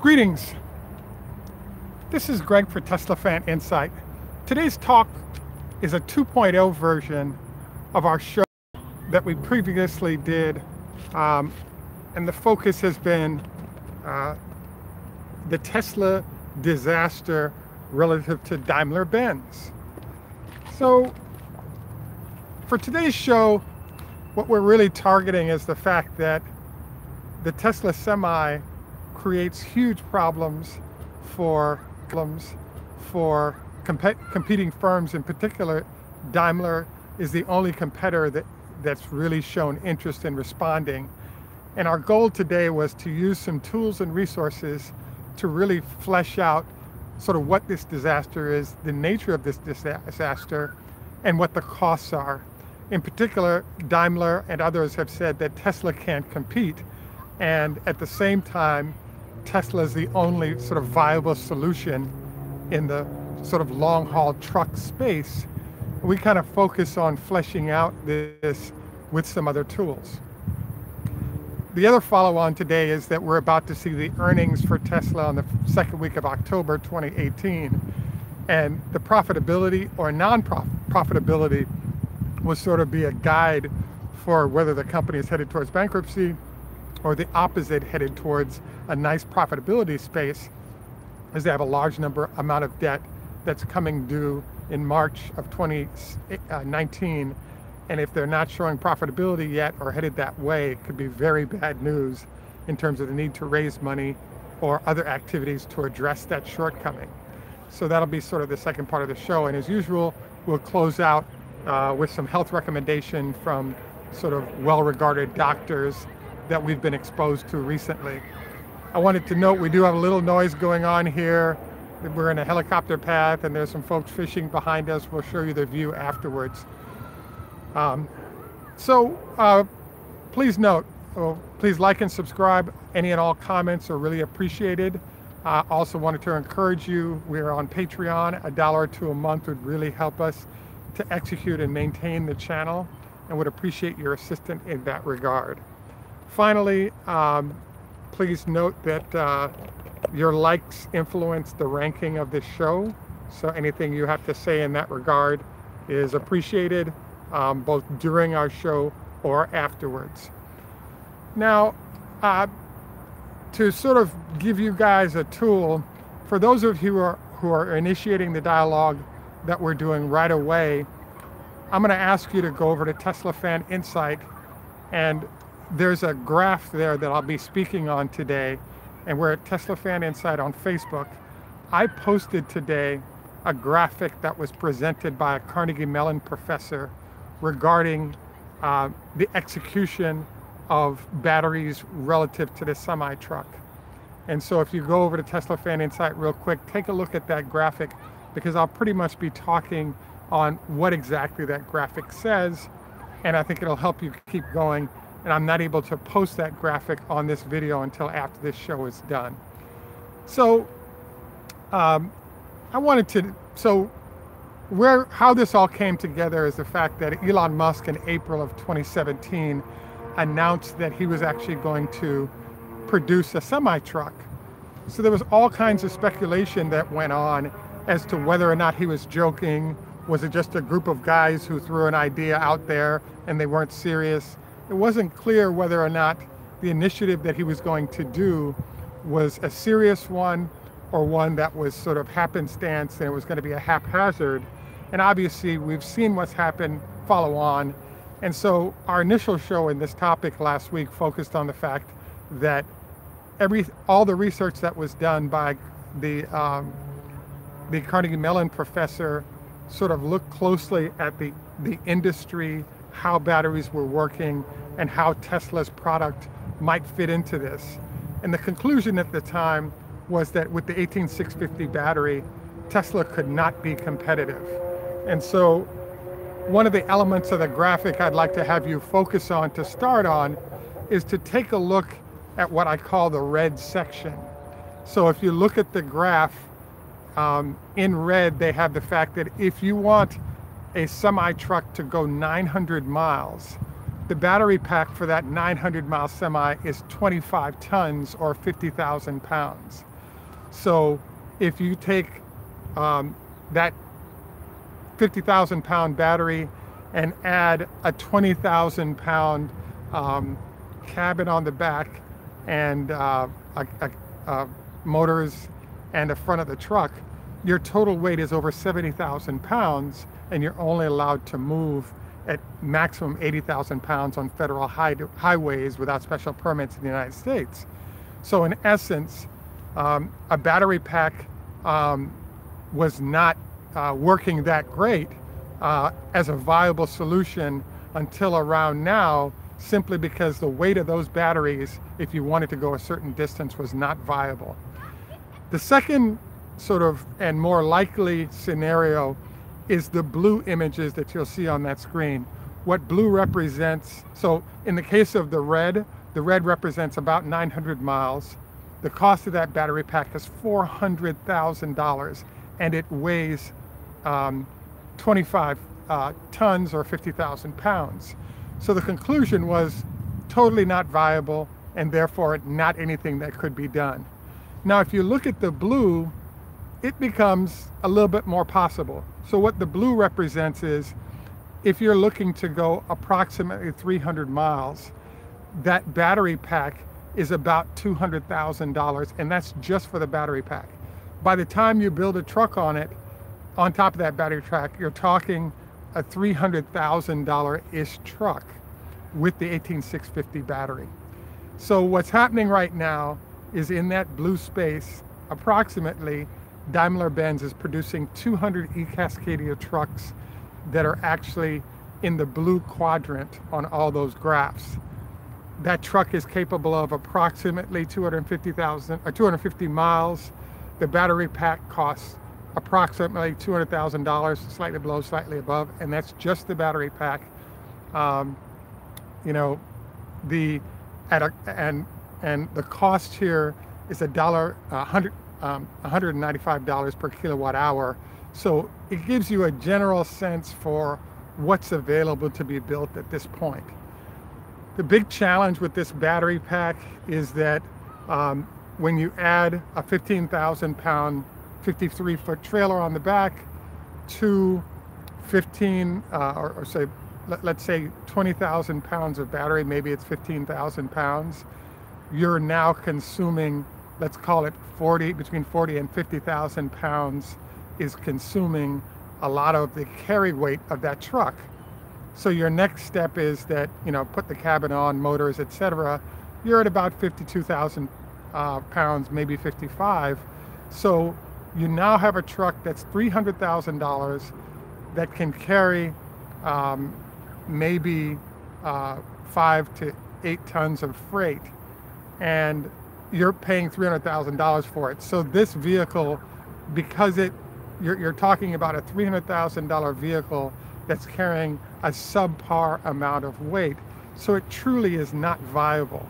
Greetings. This is Greg for Tesla Fan Insight. Today's talk is a 2.0 version of our show that we previously did, and the focus has been the Tesla disaster relative to Daimler-Benz. So for today's show, what we're really targeting is the fact that the Tesla Semi creates huge problems for competing firms. In particular, Daimler is the only competitor that's really shown interest in responding. And our goal today was to use some tools and resources to really flesh out sort of what this disaster is, the nature of this disaster, and what the costs are. In particular, Daimler and others have said that Tesla can't compete, and at the same time, Tesla is the only sort of viable solution in the sort of long-haul truck space. We kind of focus on fleshing out this with some other tools. The other follow-on today is that we're about to see the earnings for Tesla on the second week of October 2018, and the profitability or non-profitability will sort of be a guide for whether the company is headed towards bankruptcy or the opposite, headed towards a nice profitability space, as they have a large amount of debt that's coming due in March of 2019. And if they're not showing profitability yet or headed that way, it could be very bad news in terms of the need to raise money or other activities to address that shortcoming. So that'll be sort of the second part of the show. And as usual, we'll close out with some health recommendation from sort of well-regarded doctors that we've been exposed to recently. I wanted to note we do have a little noise going on here. We're in a helicopter path and there's some folks fishing behind us. We'll show you the view afterwards. Please note, please like and subscribe. Any and all comments are really appreciated. I also wanted to encourage you, we're on Patreon. $1 or $2 a month would really help us to execute and maintain the channel, and would appreciate your assistance in that regard. Finally, please note that your likes influence the ranking of this show, so anything you have to say in that regard is appreciated, both during our show or afterwards. Now, to sort of give you guys a tool, for those of you who are initiating the dialogue that we're doing right away, I'm going to ask you to go over to Tesla Fan Insight, and there's a graph there that I'll be speaking on today, and we're at Tesla Fan Insight on Facebook. I posted today a graphic that was presented by a Carnegie Mellon professor regarding the execution of batteries relative to the semi-truck. And so if you go over to Tesla Fan Insight real quick, take a look at that graphic, because I'll pretty much be talking on what exactly that graphic says, and I think it'll help you keep going. And I'm not able to post that graphic on this video until after this show is done. So how this all came together is the fact that Elon Musk in April of 2017 announced that he was actually going to produce a semi-truck. So there was all kinds of speculation that went on as to whether or not he was joking. Was it just a group of guys who threw an idea out there and they weren't serious? It wasn't clear whether or not the initiative that he was going to do was a serious one or one that was sort of happenstance and it was going to be a haphazard. And obviously we've seen what's happened follow on. And so our initial show in this topic last week focused on the fact that all the research that was done by the Carnegie Mellon professor sort of looked closely at the industry, how batteries were working, and how Tesla's product might fit into this. And the conclusion at the time was that with the 18650 battery, Tesla could not be competitive. And so one of the elements of the graphic I'd like to have you focus on to start on is to take a look at what I call the red section. So if you look at the graph, in red, they have the fact that if you want a semi-truck to go 900 miles, the battery pack for that 900-mile semi is 25 tons or 50,000 pounds. So if you take that 50,000 pound battery and add a 20,000 pound cabin on the back and motors and the front of the truck, your total weight is over 70,000 pounds, and you're only allowed to move at maximum 80,000 pounds on federal highways without special permits in the United States. So in essence, a battery pack was not working that great as a viable solution until around now, simply because the weight of those batteries, if you wanted to go a certain distance, was not viable. The second sort of and more likely scenario is the blue images that you'll see on that screen. What blue represents, so in the case of the red represents about 900 miles. The cost of that battery pack is $400,000, and it weighs 25 tons or 50,000 pounds. So the conclusion was totally not viable, and therefore not anything that could be done. Now, if you look at the blue, it becomes a little bit more possible. So what the blue represents is, if you're looking to go approximately 300 miles, that battery pack is about $200,000, and that's just for the battery pack. By the time you build a truck on it, on top of that battery pack, you're talking a $300,000-ish truck with the 18650 battery. So what's happening right now is, in that blue space, approximately, Daimler-Benz is producing 200 eCascadia trucks that are actually in the blue quadrant on all those graphs. That truck is capable of approximately 250 miles. The battery pack costs approximately $200,000, slightly below, slightly above, and that's just the battery pack. You know, the cost here is $195 per kilowatt hour. So it gives you a general sense for what's available to be built at this point. The big challenge with this battery pack is that when you add a 15,000 pound 53-foot trailer on the back to 15 or say, let's say 20,000 pounds of battery, maybe it's 15,000 pounds, you're now consuming, let's call it between 40 and 50,000 pounds is consuming a lot of the carry weight of that truck. So your next step is that, you know, put the cabin on, motors, etc. You're at about 52,000 pounds, maybe 55. So you now have a truck that's $300,000 that can carry maybe 5 to 8 tons of freight, and you're paying $300,000 for it. So this vehicle, because you're talking about a $300,000 vehicle that's carrying a subpar amount of weight, so it truly is not viable.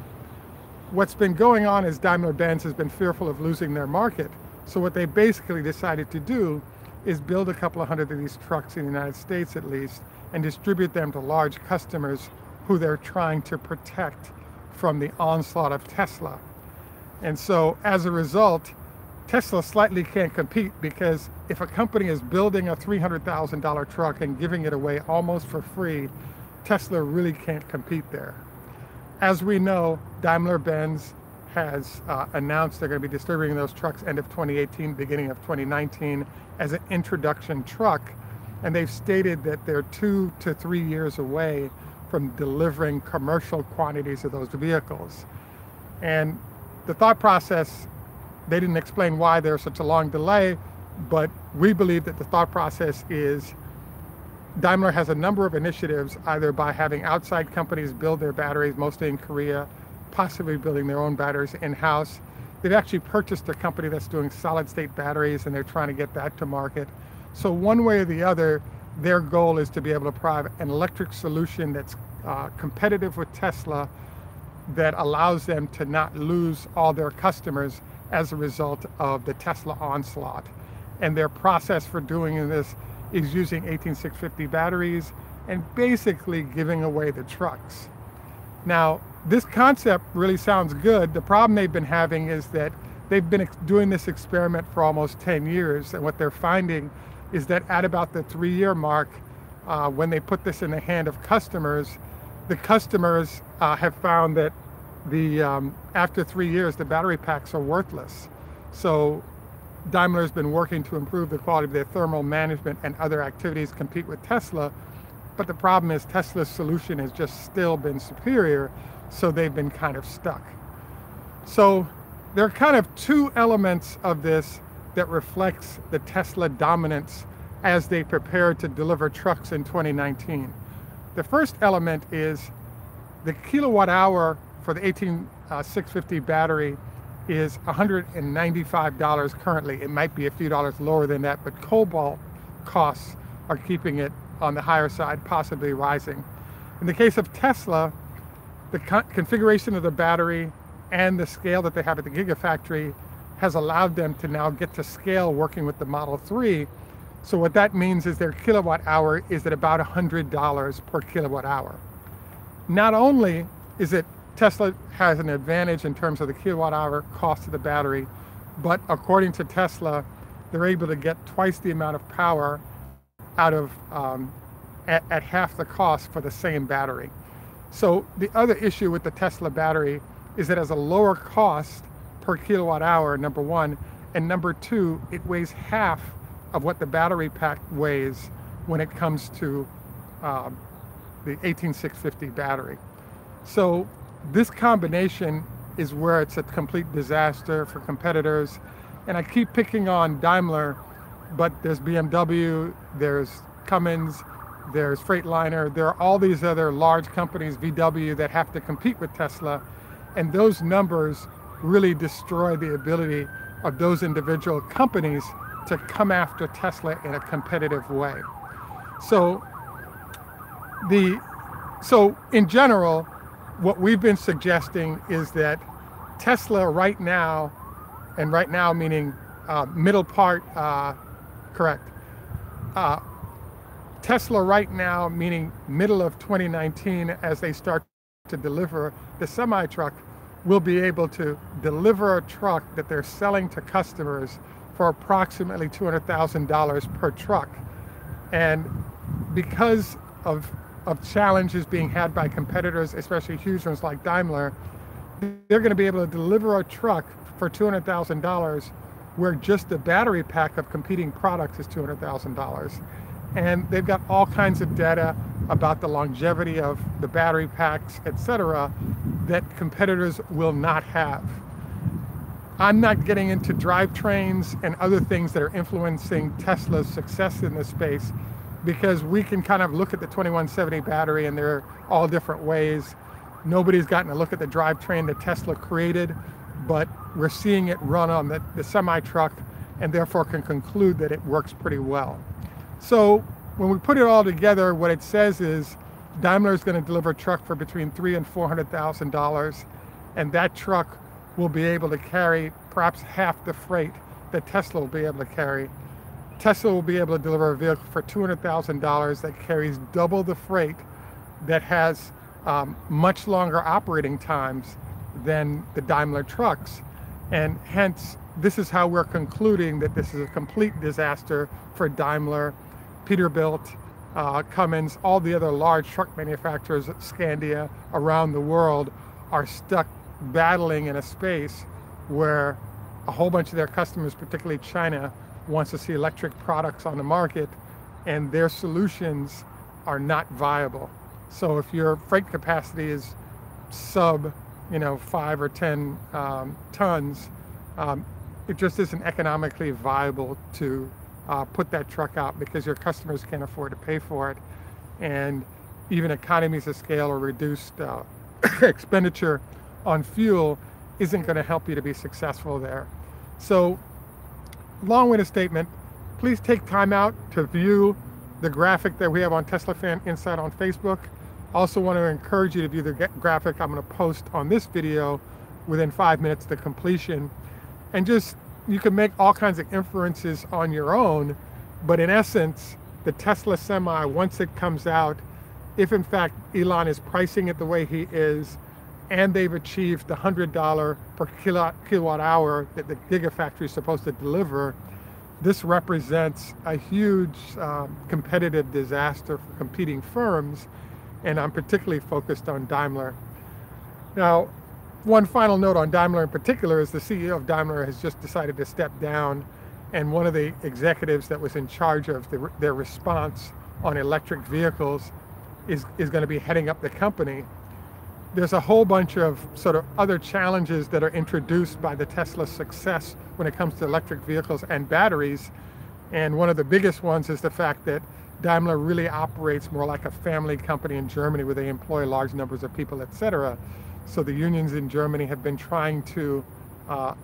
What's been going on is Daimler-Benz has been fearful of losing their market. So what they basically decided to do is build a couple of hundred of these trucks in the United States at least, and distribute them to large customers who they're trying to protect from the onslaught of Tesla. And so as a result, Tesla slightly can't compete, because if a company is building a $300,000 truck and giving it away almost for free, Tesla really can't compete there. As we know, Daimler-Benz has announced they're going to be distributing those trucks end of 2018, beginning of 2019 as an introduction truck. And they've stated that they're 2 to 3 years away from delivering commercial quantities of those vehicles. And the thought process, they didn't explain why there's such a long delay, but we believe that the thought process is Daimler has a number of initiatives, either by having outside companies build their batteries, mostly in Korea, possibly building their own batteries in-house. They've actually purchased a company that's doing solid-state batteries, and they're trying to get that to market. So one way or the other, their goal is to be able to provide an electric solution that's competitive with Tesla, that allows them to not lose all their customers as a result of the Tesla onslaught. And their process for doing this is using 18650 batteries and basically giving away the trucks. Now, this concept really sounds good. The problem they've been having is that they've been doing this experiment for almost 10 years, and what they're finding is that at about the 3-year mark, when they put this in the hand of customers, the customers have found that after 3 years, the battery packs are worthless. So Daimler has been working to improve the quality of their thermal management and other activities, compete with Tesla. But the problem is Tesla's solution has just still been superior, so they've been kind of stuck. So there are kind of two elements of this that reflects the Tesla dominance as they prepare to deliver trucks in 2019. The first element is the kilowatt hour for the 18650 battery is $195 currently. It might be a few dollars lower than that, but cobalt costs are keeping it on the higher side, possibly rising. In the case of Tesla, the configuration of the battery and the scale that they have at the Gigafactory has allowed them to now get to scale working with the Model 3. So what that means is their kilowatt hour is at about $100 per kilowatt hour. Not only is it Tesla has an advantage in terms of the kilowatt hour cost of the battery, but according to Tesla, they're able to get twice the amount of power out of at half the cost for the same battery. So the other issue with the Tesla battery is it has a lower cost per kilowatt hour, number one, and number two, it weighs half of what the battery pack weighs when it comes to the 18650 battery. So this combination is where it's a complete disaster for competitors. And I keep picking on Daimler, but there's BMW, there's Cummins, there's Freightliner, there are all these other large companies, VW, that have to compete with Tesla. And those numbers really destroy the ability of those individual companies to come after Tesla in a competitive way. So in general, what we've been suggesting is that Tesla right now, and right now meaning middle part, correct. Tesla right now, meaning middle of 2019, as they start to deliver the semi-truck, will be able to deliver a truck that they're selling to customers for approximately $200,000 per truck. And because of challenges being had by competitors, especially huge ones like Daimler, they're going to be able to deliver a truck for $200,000 where just the battery pack of competing products is $200,000. And they've got all kinds of data about the longevity of the battery packs, etc., that competitors will not have. I'm not getting into drivetrains and other things that are influencing Tesla's success in this space, because we can kind of look at the 2170 battery and there are all different ways. Nobody's gotten a look at the drivetrain that Tesla created, but we're seeing it run on the semi-truck and therefore can conclude that it works pretty well. So when we put it all together, what it says is Daimler is going to deliver a truck for between $300,000 and $400,000, and that truck will be able to carry perhaps half the freight that Tesla will be able to carry. Tesla will be able to deliver a vehicle for $200,000 that carries double the freight, that has much longer operating times than the Daimler trucks. And hence, this is how we're concluding that this is a complete disaster for Daimler, Peterbilt, Cummins, all the other large truck manufacturers, Scandia, around the world are stuck battling in a space where a whole bunch of their customers, particularly China, wants to see electric products on the market, and their solutions are not viable. So if your freight capacity is sub 5 or 10 tons, it just isn't economically viable to put that truck out, because your customers can't afford to pay for it. And even economies of scale or reduced expenditure on fuel isn't going to help you to be successful there. So, long-winded statement, please take time out to view the graphic that we have on Tesla Fan Insight on Facebook. Also want to encourage you to view the graphic I'm going to post on this video within 5 minutes to completion. And just, you can make all kinds of inferences on your own, but in essence, the Tesla Semi, once it comes out, if in fact Elon is pricing it the way he is, and they've achieved the $100 per kilowatt hour that the Gigafactory is supposed to deliver. This represents a huge competitive disaster for competing firms, and I'm particularly focused on Daimler. Now, one final note on Daimler in particular is the CEO of Daimler has just decided to step down, and one of the executives that was in charge of their response on electric vehicles is going to be heading up the company. There's a whole bunch of sort of other challenges that are introduced by the Tesla success when it comes to electric vehicles and batteries. And one of the biggest ones is the fact that Daimler really operates more like a family company in Germany, where they employ large numbers of people, etc. So the unions in Germany have been trying to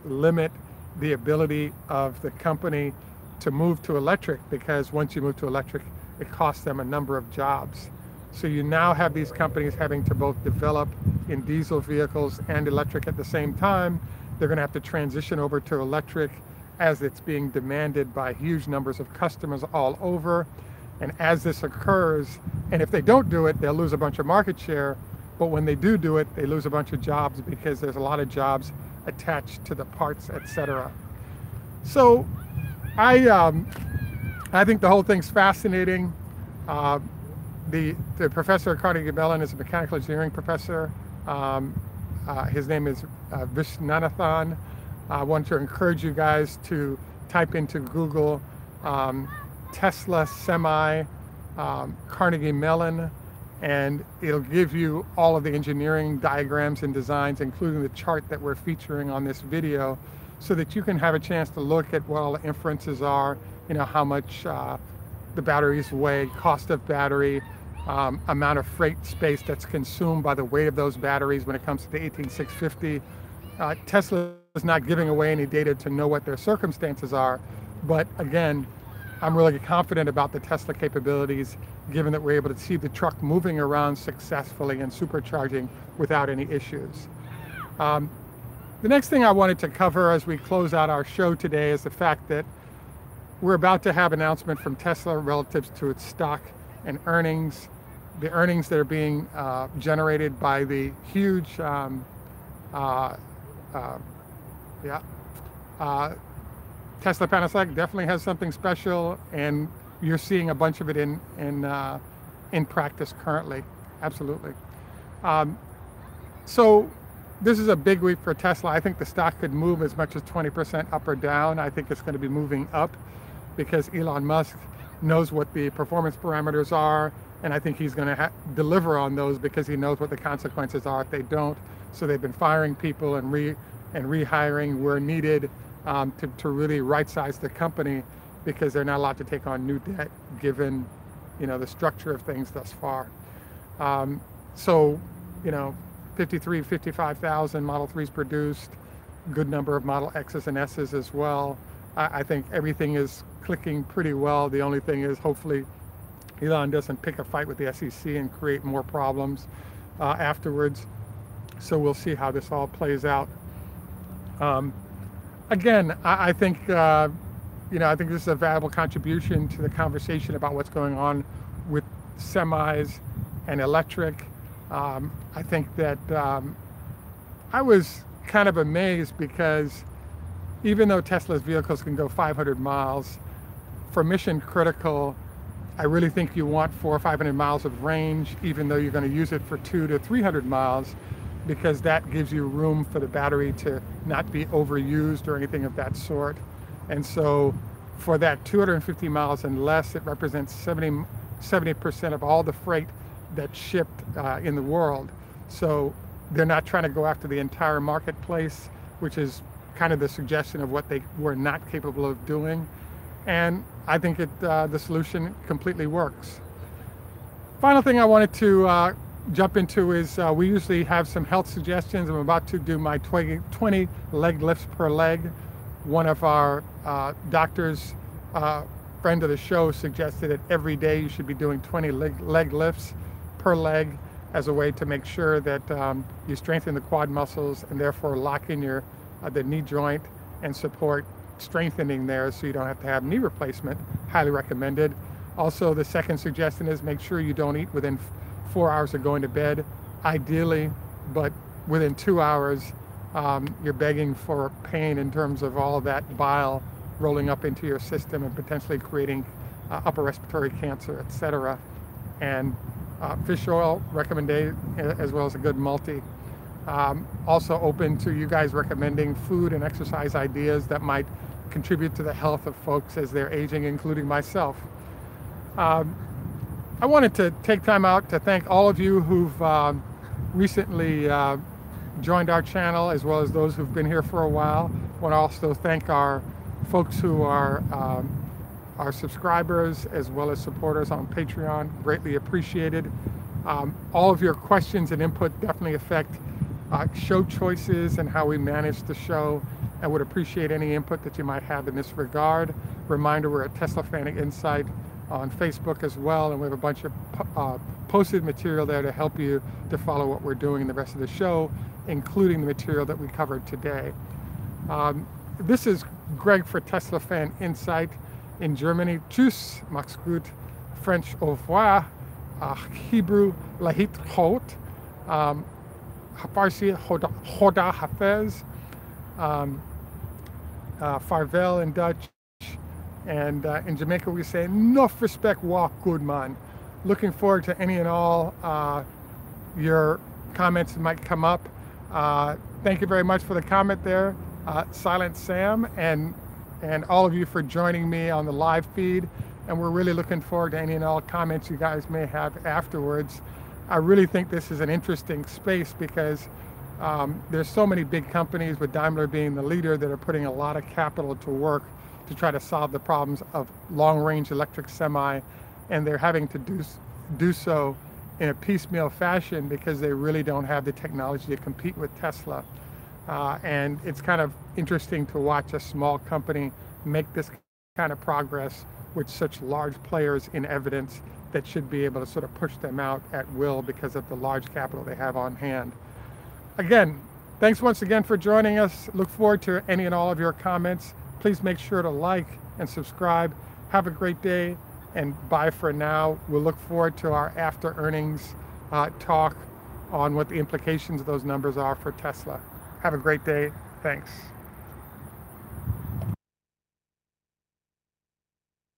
limit the ability of the company to move to electric, because once you move to electric, it costs them a number of jobs. So you now have these companies having to both develop in diesel vehicles and electric at the same time. They're going to have to transition over to electric as it's being demanded by huge numbers of customers all over. And as this occurs, and if they don't do it, they'll lose a bunch of market share. But when they do it, they lose a bunch of jobs, because there's a lot of jobs attached to the parts, etc. So I think the whole thing's fascinating. The professor at Carnegie Mellon is a mechanical engineering professor. His name is Viswanathan. I want to encourage you guys to type into Google Tesla semi Carnegie Mellon, and it'll give you all of the engineering diagrams and designs, including the chart that we're featuring on this video, so that you can have a chance to look at what all the inferences are, how much the batteries weigh, cost of battery, amount of freight space that's consumed by the weight of those batteries when it comes to the 18650. Tesla is not giving away any data to know what their circumstances are, but again, I'm really confident about the Tesla capabilities, given that we're able to see the truck moving around successfully and supercharging without any issues. The next thing I wanted to cover as we close out our show today is the fact that we're about to have an announcement from Tesla relative to its stock and earnings. The earnings that are being generated by the huge Tesla Panasonic definitely has something special, and you're seeing a bunch of it in practice currently. Absolutely. So this is a big week for Tesla. I think the stock could move as much as 20% up or down. I think it's going to be moving up because Elon Musk knows what the performance parameters are, and I think he's going to deliver on those, because he knows what the consequences are if they don't. So they've been firing people and rehiring where needed to really right-size the company, because they're not allowed to take on new debt given the structure of things thus far. So 55,000 Model 3s produced, good number of Model X's and S's as well. I think everything is clicking pretty well. The only thing is, hopefully Elon doesn't pick a fight with the SEC and create more problems afterwards. So we'll see how this all plays out. Again, I think I think this is a valuable contribution to the conversation about what's going on with semis and electric. I think that I was kind of amazed, because even though Tesla's vehicles can go 500 miles, for mission critical, I really think you want 400 or 500 miles of range, even though you're going to use it for 200 to 300 miles, because that gives you room for the battery to not be overused or anything of that sort. And so for that 250 miles and less, it represents 70% of all the freight that's shipped in the world. So they're not trying to go after the entire marketplace, which is kind of the suggestion of what they were not capable of doing. And I think the solution completely works. Final thing I wanted to jump into is we usually have some health suggestions. I'm about to do my 20 leg lifts per leg. One of our doctors, friend of the show, suggested that every day you should be doing 20 leg lifts per leg, as a way to make sure that you strengthen the quad muscles and therefore lock in the knee joint and support strengthening there, so you don't have to have knee replacement. Highly recommended. Also, the second suggestion is make sure you don't eat within 4 hours of going to bed, ideally, but within 2 hours, you're begging for pain in terms of all of that bile rolling up into your system and potentially creating upper respiratory cancer, etc. And fish oil recommended, as well as a good multi. Also open to you guys recommending food and exercise ideas that might contribute to the health of folks as they're aging, including myself. I wanted to take time out to thank all of you who've recently joined our channel, as well as those who've been here for a while. I want to also thank our folks who are our subscribers as well as supporters on Patreon. Greatly appreciated. All of your questions and input definitely affect show choices and how we manage the show. I would appreciate any input that you might have in this regard. Reminder, we're at Tesla Fanatic Insight on Facebook as well, and we have a bunch of posted material there to help you to follow what we're doing in the rest of the show, including the material that we covered today. This is Greg for Tesla Fan Insight in Germany. Tschüss, mach's gut. French, au revoir. Hebrew, lahit hot. Farsi, hoda hafez. Farvel in Dutch. And in Jamaica we say, enough respect, walk good man. Looking forward to any and all your comments that might come up. Thank you very much for the comment there, Silent Sam, and all of you for joining me on the live feed. And we're really looking forward to any and all comments you guys may have afterwards. I really think this is an interesting space because there's so many big companies, with Daimler being the leader, that are putting a lot of capital to work to try to solve the problems of long-range electric semi, and they're having to do so in a piecemeal fashion because they really don't have the technology to compete with Tesla. And it's kind of interesting to watch a small company make this kind of progress with such large players in evidence that should be able to sort of push them out at will because of the large capital they have on hand. Again, thanks once again for joining us. Look forward to any and all of your comments. Please make sure to like and subscribe. Have a great day, and bye for now. We'll look forward to our after earnings talk on what the implications of those numbers are for Tesla. Have a great day. Thanks.